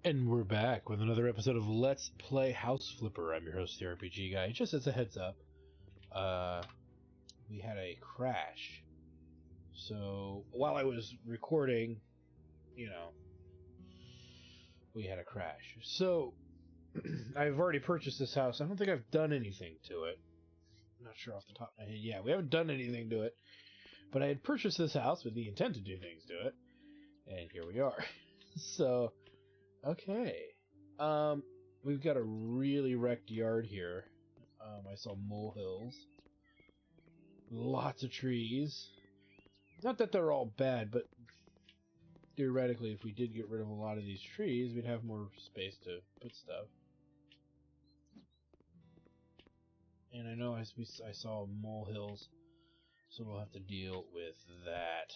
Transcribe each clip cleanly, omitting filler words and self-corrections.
And we're back with another episode of Let's Play House Flipper. I'm your host, the RPG Guy. Just as a heads up, we had a crash. So while I was recording, we had a crash. So I've already purchased this house. I don't think I've done anything to it. I'm not sure off the top of my head. Yeah, we haven't done anything to it. But I had purchased this house with the intent to do things to it. And here we are. So, okay. We've got a really wrecked yard here. I saw molehills. Lots of trees. Not that they're all bad, but theoretically, if we did get rid of a lot of these trees, we'd have more space to put stuff. And I know I saw molehills, so we'll have to deal with that.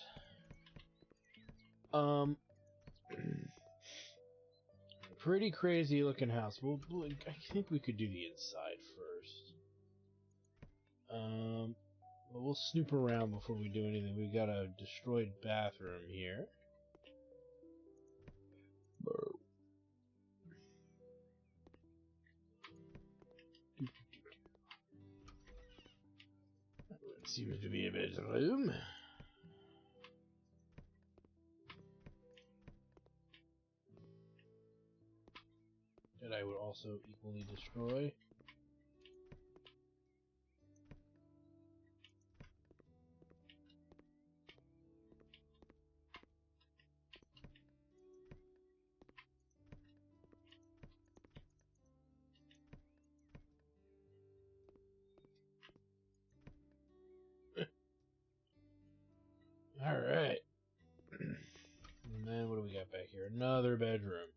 Pretty crazy looking house. I think we could do the inside first. But we'll snoop around before we do anything. We got a destroyed bathroom here. Seems to be a bedroom. That I would also equally destroy. Alright. And then what do we got back here? Another bedroom.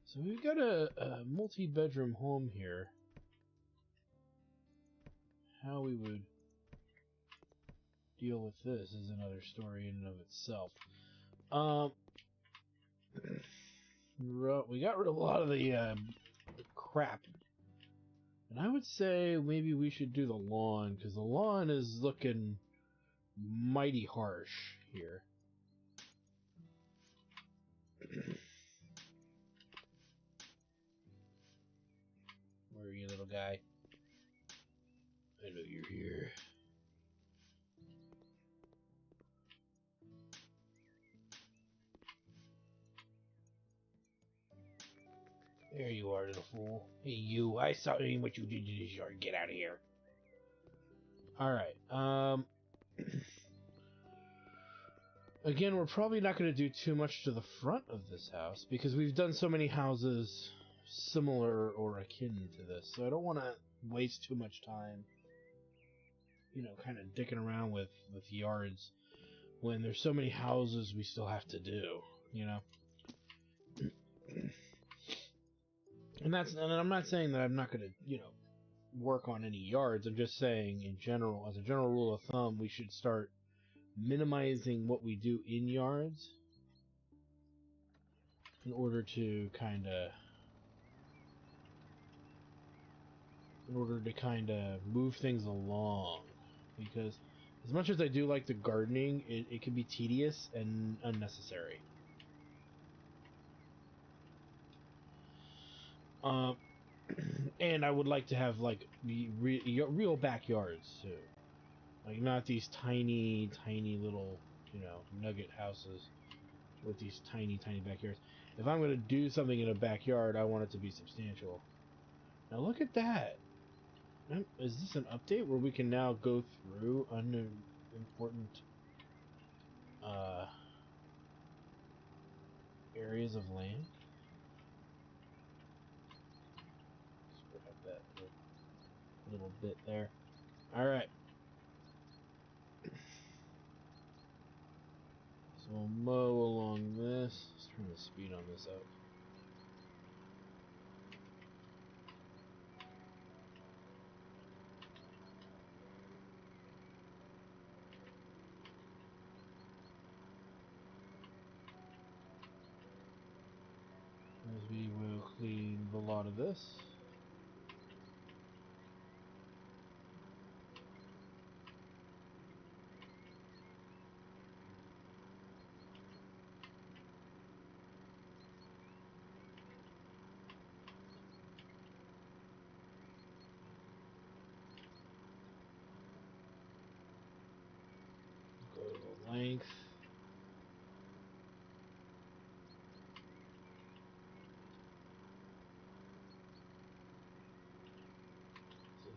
So we've got a multi-bedroom home here. How we would deal with this is another story in and of itself. We got rid of a lot of the crap. And I would say maybe we should do the lawn, because the lawn is looking mighty harsh here. Where are you, little guy? I know you're here. There you are, little fool. Hey, you. I saw what you did to this yard. Get out of here. Alright, again, we're probably not going to do too much to the front of this house, because we've done so many houses similar or akin to this, so I don't want to waste too much time, kind of dicking around with yards when there's so many houses we still have to do, And I'm not saying that I'm not going to, work on any yards. I'm just saying, in general, as a general rule of thumb, we should start minimizing what we do in yards in order to kind of move things along. Because as much as I do like the gardening, it can be tedious and unnecessary. And I would like to have real backyards too, like not these tiny little nugget houses with these tiny backyards. If I'm going to do something in a backyard, I want it to be substantial. Now look at that. Is this an update where we can now go through unimportant areas of land? Let's grab that little bit there. Alright. So we'll mow along this. Let's turn the speed on this up. As we will clean the lot of this.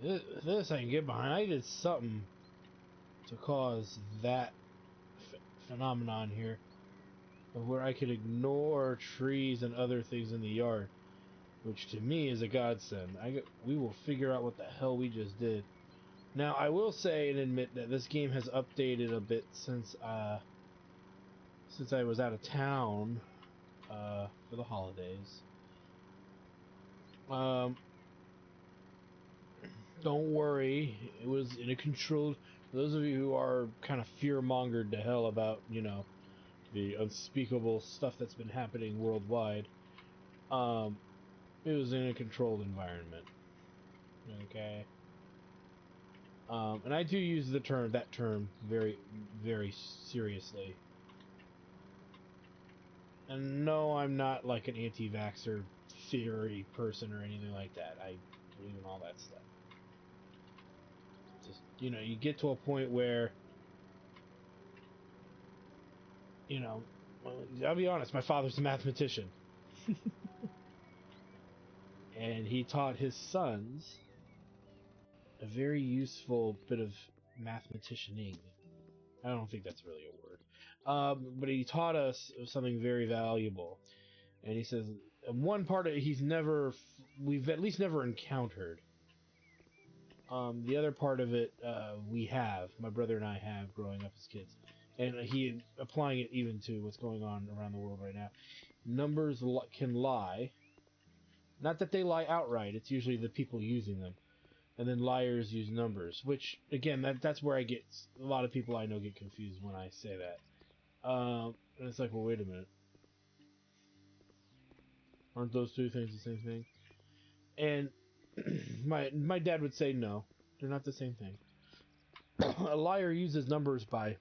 This I can get behind. I did something to cause that phenomenon here, of where I could ignore trees and other things in the yard, which to me is a godsend. We will figure out what the hell we just did. Now, I will say and admit that this game has updated a bit since I was out of town for the holidays. Don't worry, it was in a controlled. For those of you who are kind of fear-mongered to hell about, the unspeakable stuff that's been happening worldwide, it was in a controlled environment. Okay. And I do use that term very, very seriously. And no, I'm not like an anti-vaxxer theory person or anything like that. I believe in all that stuff. Just, you get to a point where, I'll be honest, my father's a mathematician. And he taught his sons a very useful bit of mathematicianing. I don't think that's really a word. But he taught us something very valuable. And he says, one part of it we've at least never encountered. The other part of it, my brother and I have growing up as kids. And he applying it even to what's going on around the world right now. Numbers can lie. Not that they lie outright, it's usually the people using them. And then liars use numbers, which, again, that's where a lot of people I know get confused when I say that. And it's like, well, wait a minute. Aren't those two things the same thing? And my dad would say no, they're not the same thing. A liar uses numbers by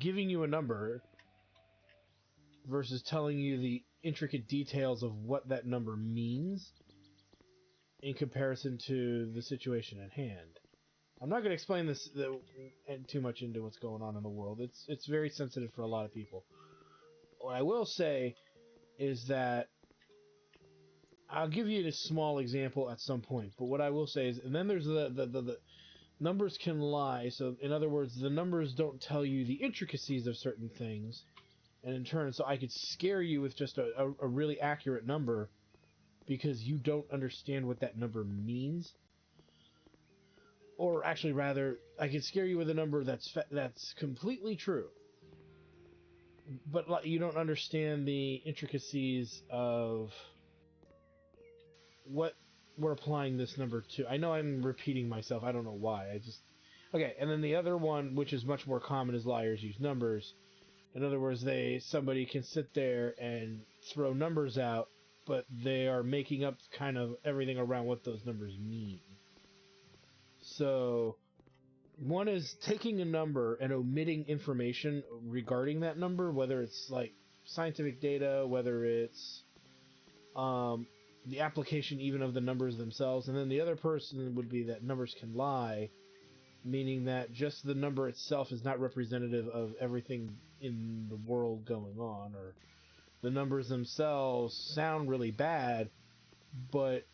giving you a number versus telling you the intricate details of what that number means in comparison to the situation at hand. I'm not going to explain this too much into what's going on in the world. It's very sensitive for a lot of people. What I will say is that I'll give you a small example at some point, but what I will say is, and then there's the numbers can lie. So in other words, the numbers don't tell you the intricacies of certain things, and in turn, so I could scare you with just a really accurate number because you don't understand what that number means. Or actually, rather, I could scare you with a number that's completely true, but you don't understand the intricacies of what we're applying this number to. I know I'm repeating myself. I don't know why. Okay. And then the other one, which is much more common, is liars use numbers. In other words, somebody can sit there and throw numbers out, but they are making up kind of everything around what those numbers mean. So one is taking a number and omitting information regarding that number, whether it's like scientific data, whether it's the application even of the numbers themselves. And then the other person would be that numbers can lie, meaning that just the number itself is not representative of everything in the world going on, or the numbers themselves sound really bad, but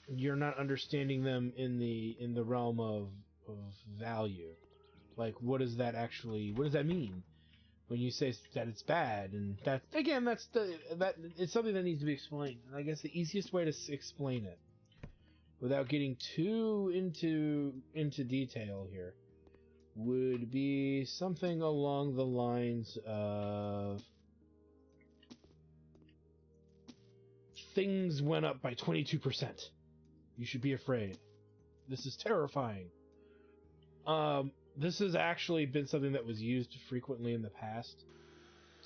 you're not understanding them in the realm of value. Like, what does that mean when you say that it's bad? And that, again, it's something that needs to be explained. And I guess the easiest way to explain it, without getting too into detail here, would be something along the lines of things went up by 22%. You should be afraid. This is terrifying. This has actually been something that was used frequently in the past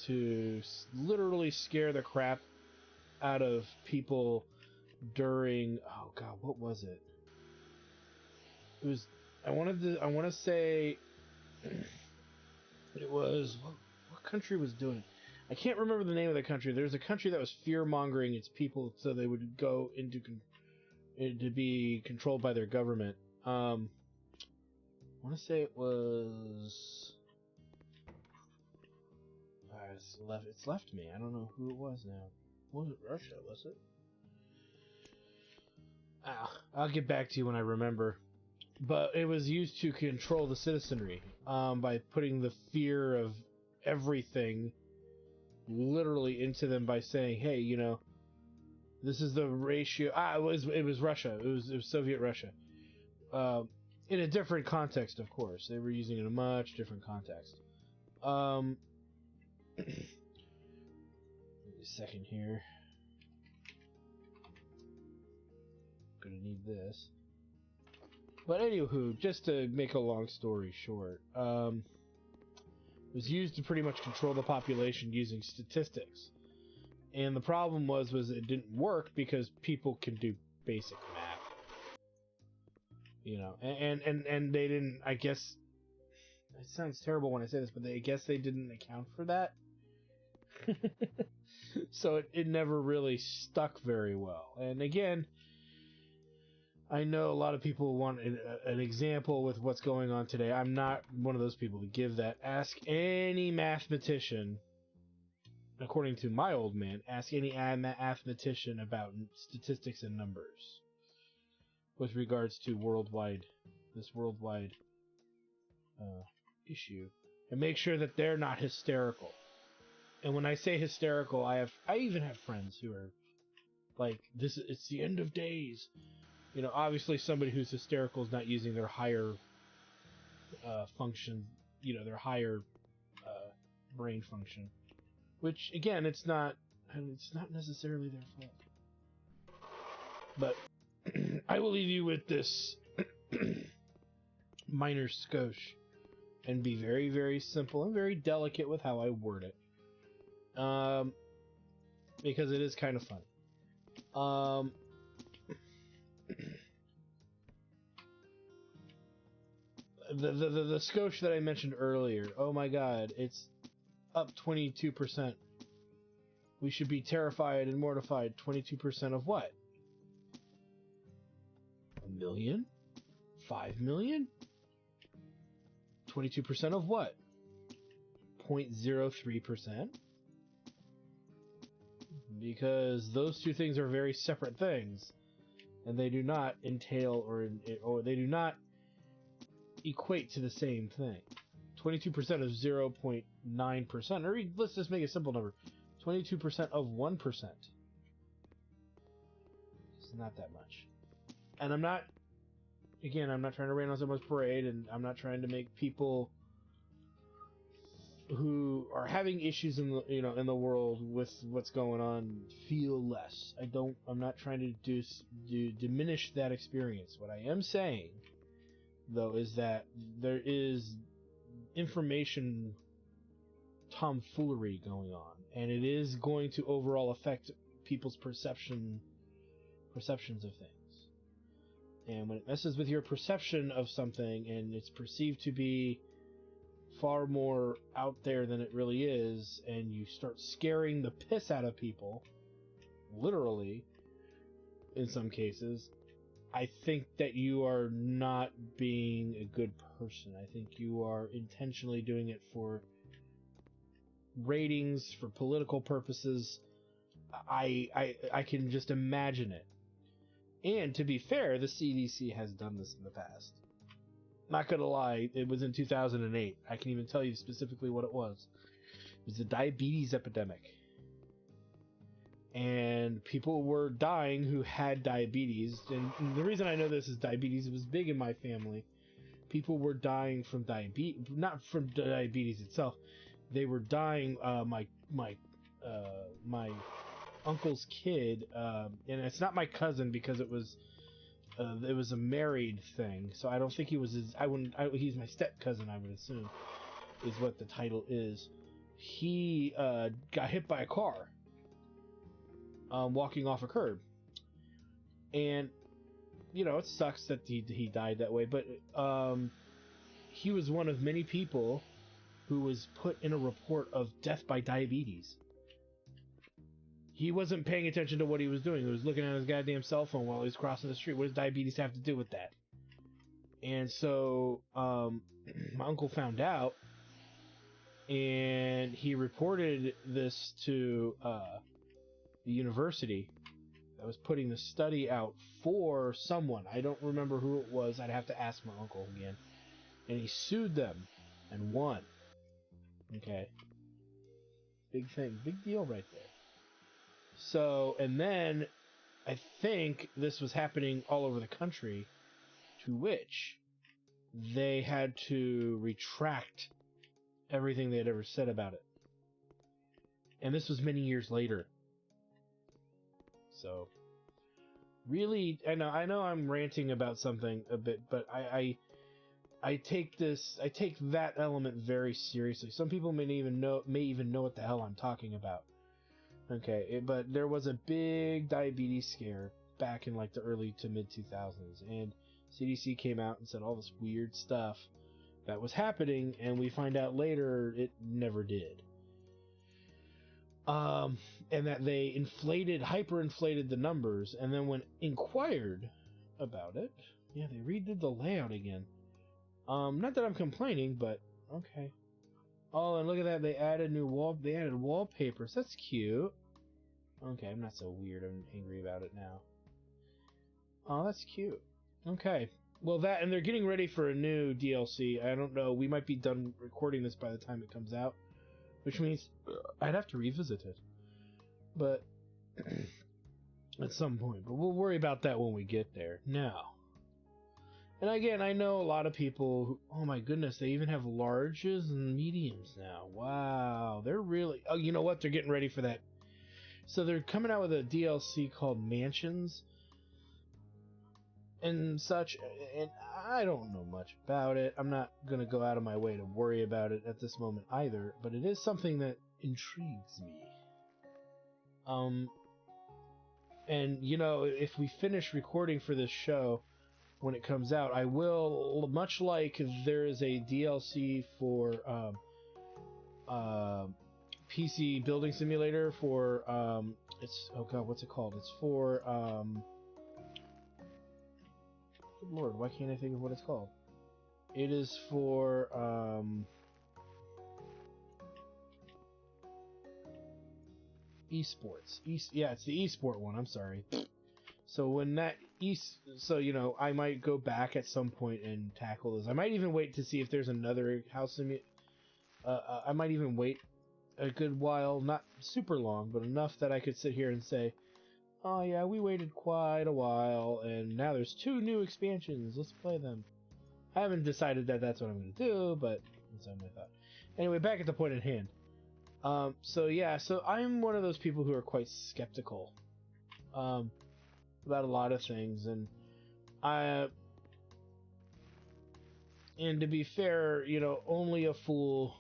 to literally scare the crap out of people during, oh god, what was it? It was, I want to say it was, what country was doing it? I can't remember the name of the country. There's a country that was fear-mongering its people so they would go to be controlled by their government. I want to say it was... it's left me. I don't know who it was now. Was it Russia, was it? I'll get back to you when I remember. But it was used to control the citizenry by putting the fear of everything literally into them by saying, "Hey, this is the ratio." It was Russia. It was Soviet Russia. In a different context, of course. They were using it in a much different context. Wait a second here. Gonna need this. But anywho, just to make a long story short, it was used to pretty much control the population using statistics. And the problem was it didn't work because people can do basic math. And they didn't, I guess, it sounds terrible when I say this, but I guess they didn't account for that. So it never really stuck very well. And again, I know a lot of people want an example with what's going on today. I'm not one of those people to give that. Ask any mathematician, according to my old man, ask any mathematician about statistics and numbers with regards to this worldwide issue, and make sure that they're not hysterical. And when I say hysterical, I even have friends who are like, it's the end of days. Obviously somebody who's hysterical is not using their higher function, their higher brain function, which again, it's not necessarily their fault. But I will leave you with this minor skosh and be very, very simple and very delicate with how I word it, because it is kind of funny. The skosh that I mentioned earlier, oh my god, it's up 22%. We should be terrified and mortified. 22% of what? 1 million? 5 million? 22% of what? 0.03%? Because those two things are very separate things, and they do not entail or they do not equate to the same thing. 22% of 0.9%, or let's just make a simple number. 22% of 1%. It's not that much. And I'm not trying to rain on someone's parade, and I'm not trying to make people who are having issues in the world with what's going on feel less. I'm not trying to diminish that experience. What I am saying, though, is that there is information tomfoolery going on, and it is going to overall affect people's perceptions of things. And when it messes with your perception of something and it's perceived to be far more out there than it really is, and you start scaring the piss out of people, literally, in some cases, I think that you are not being a good person. I think you are intentionally doing it for ratings, for political purposes. I can just imagine it. And to be fair, the CDC has done this in the past. Not gonna lie, it was in 2008. I can even tell you specifically what it was. It was the diabetes epidemic. And people were dying who had diabetes. And the reason I know this is diabetes, it was big in my family. People were dying from diabetes, not from diabetes itself. They were dying. My uncle's kid, and it's not my cousin because it was a married thing. So I don't think he was his. He's my step cousin. I would assume is what the title is. He got hit by a car walking off a curb, and it sucks that he died that way. But he was one of many people who was put in a report of death by diabetes. He wasn't paying attention to what he was doing. He was looking at his goddamn cell phone while he was crossing the street. What does diabetes have to do with that? And so my uncle found out, and he reported this to the university, that was putting the study out for someone. I don't remember who it was. I'd have to ask my uncle again. And he sued them and won. Okay. Big thing. Big deal right there. So, and then I think this was happening all over the country, to which they had to retract everything they had ever said about it. And this was many years later. So, really, I know I'm ranting about something a bit, but I take that element very seriously. Some people may even know what the hell I'm talking about. Okay, but there was a big diabetes scare back in like the early to mid 2000s, and CDC came out and said all this weird stuff that was happening, and we find out later it never did. And that they hyperinflated the numbers, and then when inquired about it, yeah, they redid the layout again. Not that I'm complaining, but okay. Oh, and look at that, they added wallpapers. That's cute. Okay, I'm not so weird. I'm angry about it now. Oh, that's cute. Okay. Well, that, and they're getting ready for a new DLC. I don't know. We might be done recording this by the time it comes out, which means I'd have to revisit it. But at some point. But we'll worry about that when we get there. Now. And again, I know a lot of people who, oh my goodness, they even have larges and mediums now. Wow. They're really, oh, you know what? They're getting ready for that. So they're coming out with a DLC called Mansions and such, and I don't know much about it. I'm not going to go out of my way to worry about it at this moment either, but it is something that intrigues me. And you know, if we finish recording for this show when it comes out, I will, much like there is a DLC for PC Building Simulator for it's, oh god, what's it called? It's for good lord, why can't I think of what it's called? It is for esports. Yeah, it's the esport one. I'm sorry. So when that so you know, I might go back at some point and tackle this. I might even wait to see if there's another house I might even wait a good while, not super long, but enough that I could sit here and say, oh yeah, we waited quite a while, and now there's 2 new expansions. Let's play them. I haven't decided that that's what I'm going to do, but that's my thought. Anyway, back at the point at hand. So yeah, so I'm one of those people who are quite skeptical about a lot of things, and to be fair, you know, only a fool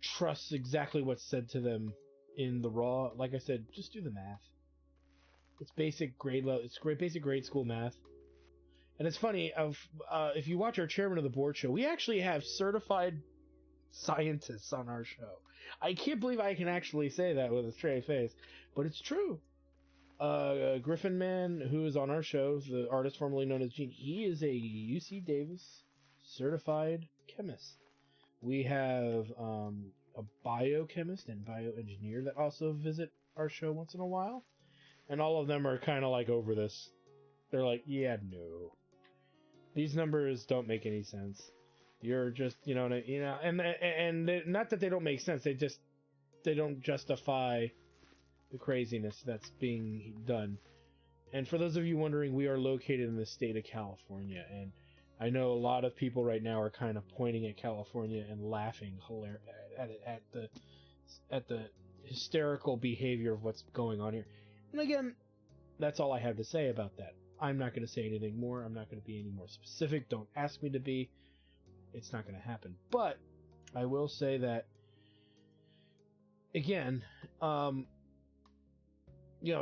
trusts exactly what's said to them in the raw. Like I said, just do the math. It's basic grade level. It's basic grade school math. And it's funny, if you watch our chairman of the board show, we actually have certified scientists on our show. I can't believe I can actually say that with a straight face, but it's true. Griffin Man, who is on our show, the artist formerly known as Gene, he is a UC Davis certified chemist. We have a biochemist and bioengineer that also visit our show once in a while, and all of them are kind of like over this. They're like, yeah, no, these numbers don't make any sense. You're just, and not that they don't make sense. They don't justify the craziness that's being done. And for those of you wondering, we are located in the state of California, and I know a lot of people right now are kind of pointing at California and laughing at the hysterical behavior of what's going on here. And again, that's all I have to say about that. I'm not going to say anything more. I'm not going to be any more specific. Don't ask me to be. It's not going to happen. But I will say that, again,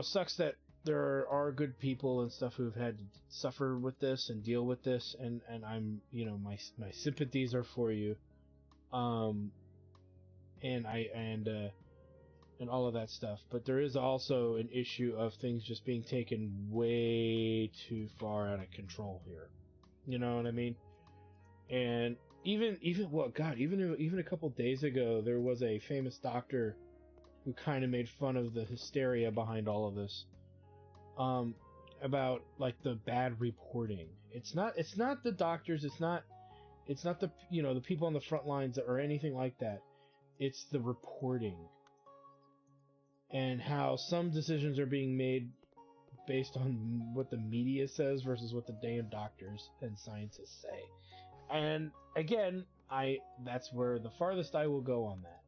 sucks that there are good people and stuff who've had to suffer with this and deal with this, and I'm, my sympathies are for you, and all of that stuff. But there is also an issue of things just being taken way too far out of control here. You know what I mean? And even a couple days ago, there was a famous doctor who kind of made fun of the hysteria behind all of this. About like the bad reporting. It's not the doctors, it's not the the people on the front lines or anything like that. It's the reporting. And how some decisions are being made based on what the media says versus what the damn doctors and scientists say. And again, that's where the farthest I will go on that.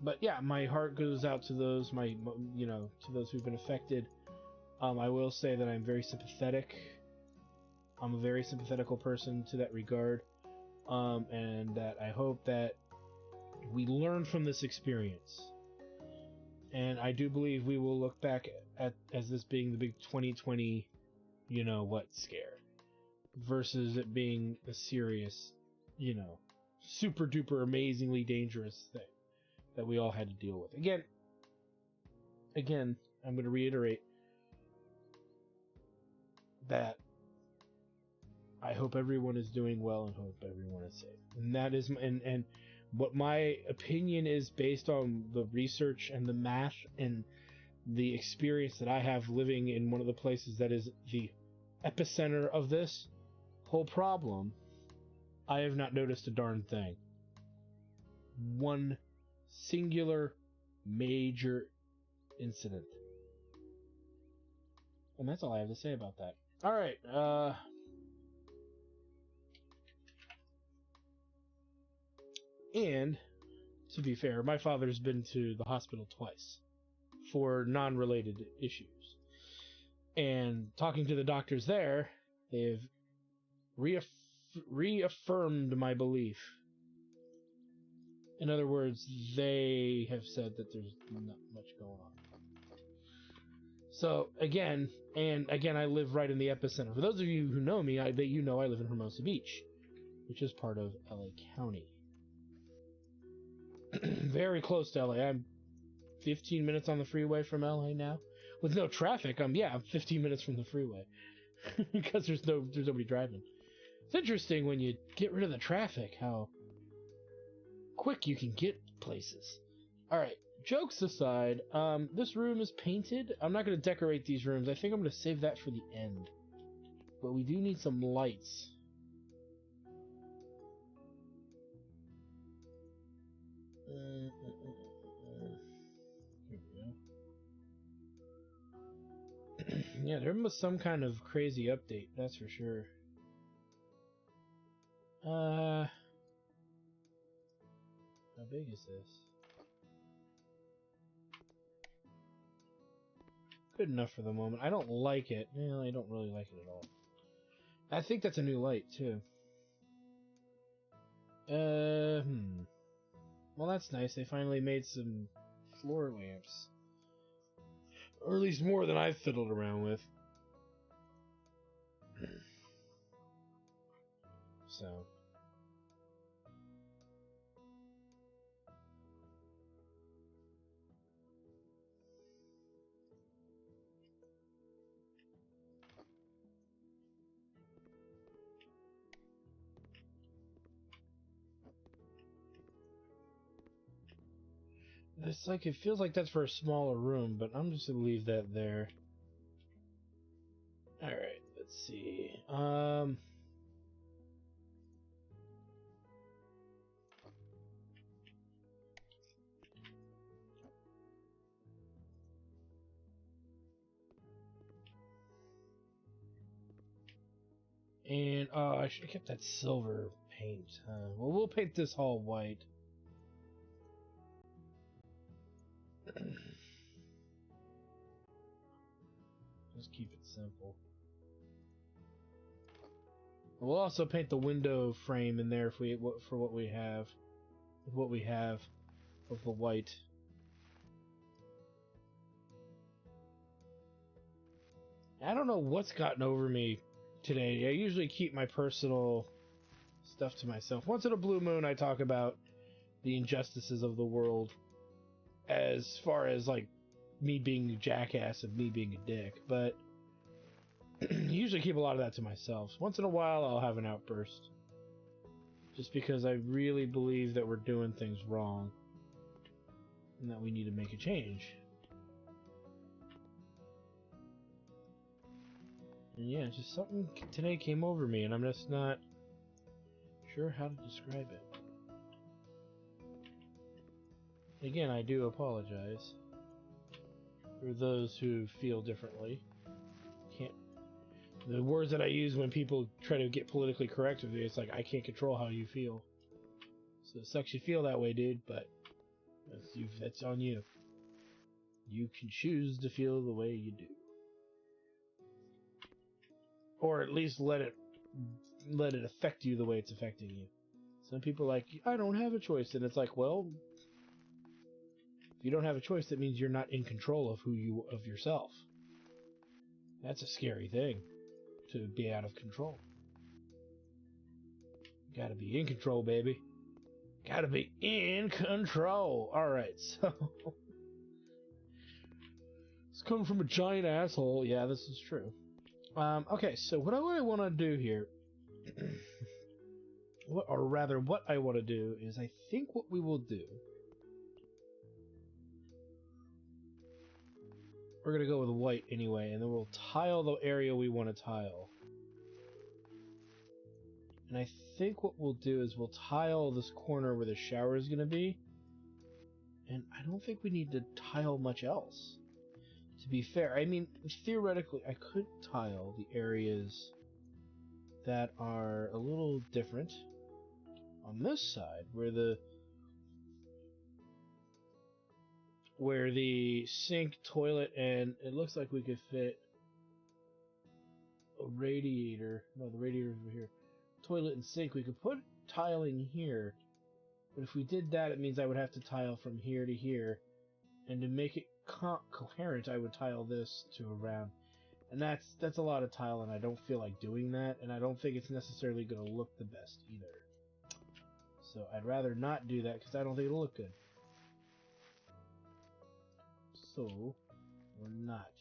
But yeah, my heart goes out to those to those who've been affected. I will say that I'm very sympathetic. I'm a very sympathetical person to that regard. And that I hope that we learn from this experience. And I do believe we will look back as this being the big 2020, scare. Versus it being a serious, super duper amazingly dangerous thing that we all had to deal with. Again, I'm going to reiterate that I hope everyone is doing well and hope everyone is safe. And that is, and what my opinion is based on the research and the math and the experience that I have living in one of the places that is the epicenter of this whole problem. I have not noticed a darn thing. One singular major incident. And that's all I have to say about that. Alright, and, to be fair, my father's been to the hospital twice for non-related issues. And talking to the doctors there, they've reaffirmed my belief. In other words, they have said that there's not much going on. So, again, I live right in the epicenter. For those of you who know me, I live in Hermosa Beach, which is part of LA County. Very close to LA. I'm 15 minutes on the freeway from LA now. With no traffic, I'm 15 minutes from the freeway. Because there's nobody driving. It's interesting when you get rid of the traffic, how quick you can get places. Alright, jokes aside, this room is painted. I'm not going to decorate these rooms. I think I'm going to save that for the end. But we do need some lights. Here we go. Yeah, there was some kind of crazy update, that's for sure. How big is this? Good enough for the moment. I don't like it. I don't really like it at all. I think that's a new light, too. Well, that's nice. They finally made some floor lamps. Or at least more than I've fiddled around with. So. It feels like that's for a smaller room, but I'm just gonna leave that there. Alright, let's see. And, I should have kept that silver paint. Well, we'll paint this hall white. Just keep it simple. We'll also paint the window frame in there for what we have of the white. I don't know what's gotten over me today. I usually keep my personal stuff to myself. Once in a blue moon, I talk about the injustices of the world, as far as like me being a jackass and me being a dick, but I usually keep a lot of that to myself. Once in a while, I'll have an outburst, just because I really believe that we're doing things wrong. and that we need to make a change. And yeah, just something today came over me, and I'm just not sure how to describe it. Again, I do apologize for those who feel differently. The words that I use when people try to get politically correct with me, it's like, I can't control how you feel. So it sucks you feel that way, dude, but that's on you. You can choose to feel the way you do. Or at least let it affect you the way it's affecting you. Some people are like, I don't have a choice, and it's like, well, if you don't have a choice, that means you're not in control of yourself. That's a scary thing, to be out of control. You gotta be in control, baby. Gotta be in control. Alright, so it's coming from a giant asshole. Yeah, this is true. Okay, so what I want to do here, what I want to do is, I think what we will do, we're going to go with white anyway, and then we'll tile the area we want to tile. And I think what we'll do is we'll tile this corner where the shower is going to be, and I don't think we need to tile much else. To be fair, I mean, theoretically, I could tile the areas that are a little different on this side, where the sink, toilet, and it looks like we could fit a radiator. No, the radiator's over here. Toilet and sink. We could put tiling here, but if we did that, it means I would have to tile from here to here, and to make it coherent, I would tile this to around. And that's a lot of tile, and I don't feel like doing that, and I don't think it's necessarily going to look the best either. So I'd rather not do that, because I don't think it'll look good. So, we're not.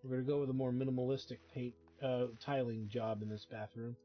We're going to go with a more minimalistic paint tiling job in this bathroom.